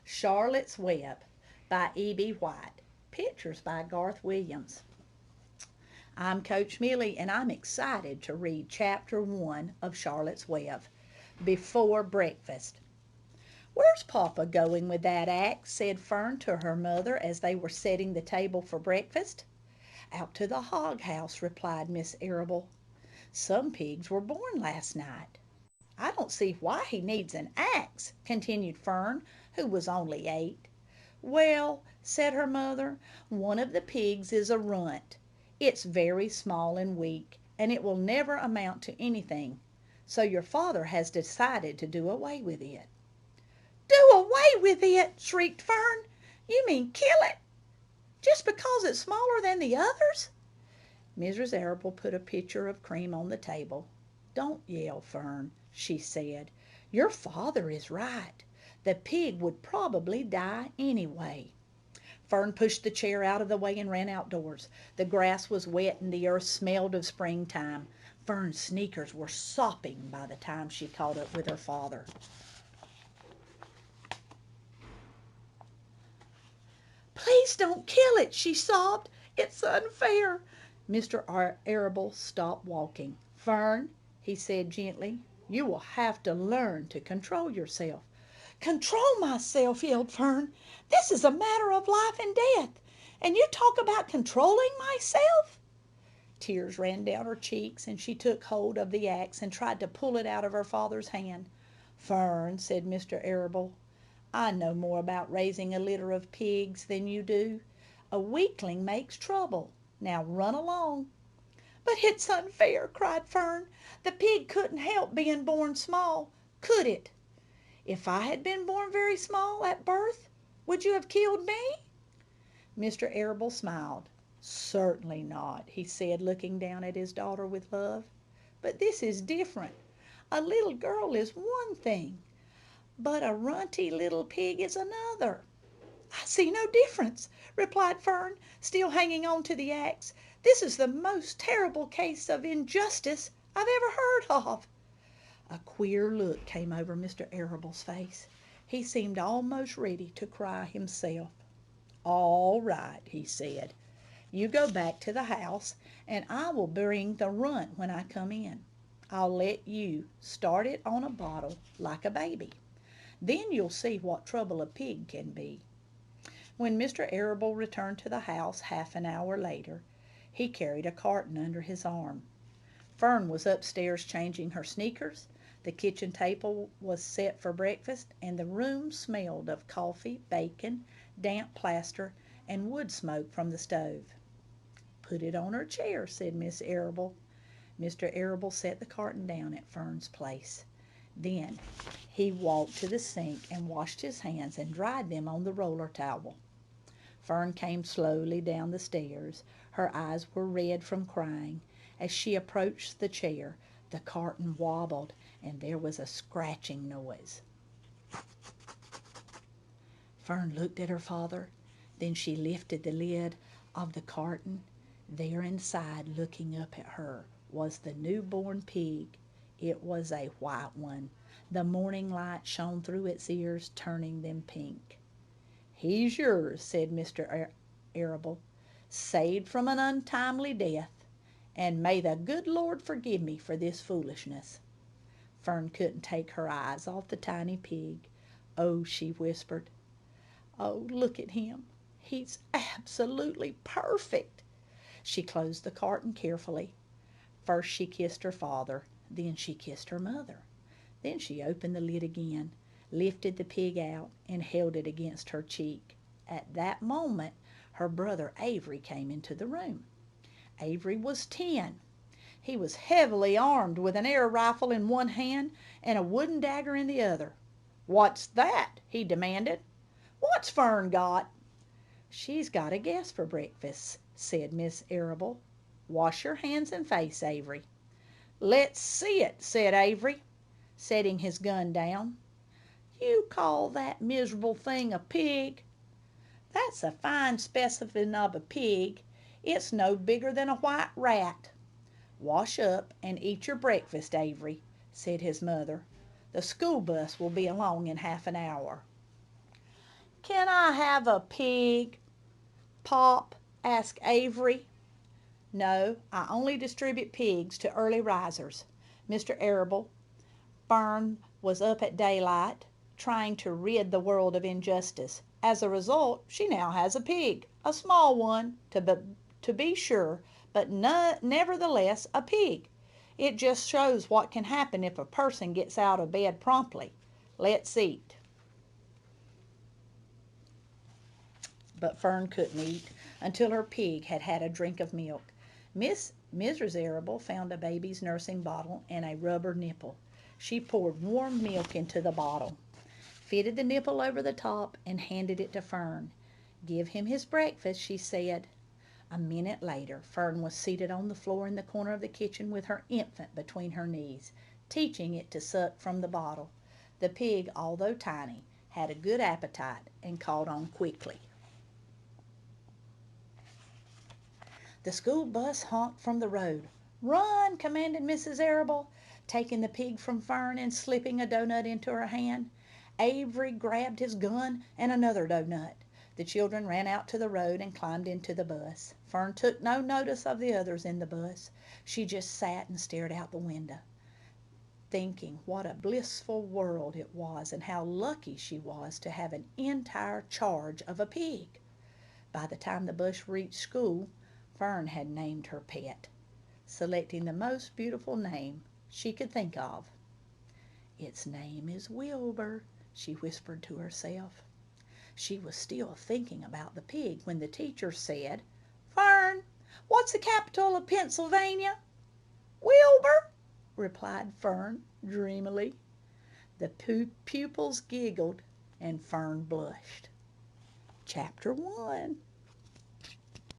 Charlotte's Web by E.B. White. Pictures by Garth Williams. I'm Coach Millie, and I'm excited to read Chapter 1 of Charlotte's Web, Before Breakfast. "Where's Papa going with that axe?" said Fern to her mother as they were setting the table for breakfast. "Out to the hog house," replied Miss Arable. "Some pigs were born last night." "I don't see why he needs an axe," continued Fern, who was only 8. "Well," said her mother, "one of the pigs is a runt. It's very small and weak, and it will never amount to anything. So your father has decided to do away with it." "Do away with it!" shrieked Fern. "You mean kill it, just because it's smaller than the others?" Mrs. Arable put a pitcher of cream on the table. "Don't yell, Fern," she said. "Your father is right. The pig would probably die anyway." Fern pushed the chair out of the way and ran outdoors. The grass was wet and the earth smelled of springtime. Fern's sneakers were sopping by the time she caught up with her father. "Please don't kill it," she sobbed. "It's unfair." Mr. Arable stopped walking. "Fern," he said gently, "you will have to learn to control yourself." "Control myself!" yelled Fern. "This is a matter of life and death, and you talk about controlling myself!" Tears ran down her cheeks, and she took hold of the axe and tried to pull it out of her father's hand. "Fern," said Mr. Arable, "I know more about raising a litter of pigs than you do. A weakling makes trouble. Now run along." "But it's unfair," cried Fern. "The pig couldn't help being born small, could it? If I had been born very small at birth, would you have killed me?" Mr. Arable smiled. "Certainly not," he said, looking down at his daughter with love. "But this is different. A little girl is one thing, but a runty little pig is another." "I see no difference," replied Fern, still hanging on to the axe. "This is the most terrible case of injustice I've ever heard of." A queer look came over Mr. Arable's face. He seemed almost ready to cry himself. "All right," he said. "You go back to the house, and I will bring the runt when I come in. I'll let you start it on a bottle like a baby. Then you'll see what trouble a pig can be." When Mr. Arable returned to the house half an hour later, he carried a carton under his arm. Fern was upstairs changing her sneakers. The kitchen table was set for breakfast, and the room smelled of coffee, bacon, damp plaster, and wood smoke from the stove. "Put it on her chair," said Miss Arable. Mr. Arable set the carton down at Fern's place. Then he walked to the sink and washed his hands and dried them on the roller towel. Fern came slowly down the stairs. Her eyes were red from crying. As she approached the chair, the carton wobbled, and there was a scratching noise. Fern looked at her father. Then she lifted the lid of the carton. There inside, looking up at her, was the newborn pig. It was a white one. The morning light shone through its ears, turning them pink. "He's yours," said Mr. Arable, "saved from an untimely death, and may the good Lord forgive me for this foolishness." Fern couldn't take her eyes off the tiny pig. "Oh," she whispered, "oh, look at him. He's absolutely perfect." She closed the carton carefully. First she kissed her father, then she kissed her mother. Then she opened the lid again, lifted the pig out, and held it against her cheek. At that moment her brother Avery came into the room. Avery was 10. He was heavily armed with an air rifle in one hand and a wooden dagger in the other. "What's that?" he demanded. "What's Fern got?" "She's got a guest for breakfast," said Miss Arable. "Wash your hands and face, Avery." "Let's see it," said Avery, setting his gun down. "You call that miserable thing a pig? That's a fine specimen of a pig. It's no bigger than a white rat." "Wash up and eat your breakfast, Avery," said his mother. "The school bus will be along in half an hour." "Can I have a pig, Pop?" asked Avery. "No, I only distribute pigs to early risers. Mr. Arable, Fern was up at daylight, trying to rid the world of injustice. As a result, she now has a pig, a small one, to be sure, but nevertheless a pig. It just shows what can happen if a person gets out of bed promptly. Let's eat." But Fern couldn't eat until her pig had had a drink of milk. Mrs. Arable found a baby's nursing bottle and a rubber nipple. She poured warm milk into the bottle, fitted the nipple over the top, and handed it to Fern. "Give him his breakfast," she said. A minute later Fern was seated on the floor in the corner of the kitchen with her infant between her knees, teaching it to suck from the bottle. The pig, although tiny, had a good appetite and caught on quickly. The school bus honked from the road. "Run!" commanded Mrs. Arable, taking the pig from Fern and slipping a doughnut into her hand. Avery grabbed his gun and another doughnut. The children ran out to the road and climbed into the bus. Fern took no notice of the others in the bus. She just sat and stared out the window, thinking what a blissful world it was and how lucky she was to have an entire charge of a pig. By the time the bus reached school, Fern had named her pet, selecting the most beautiful name she could think of. "Its name is Wilbur," she whispered to herself. She was still thinking about the pig when the teacher said, "Fern, what's the capital of Pennsylvania?" "Wilbur," replied Fern dreamily. The pupils giggled and Fern blushed. Chapter 1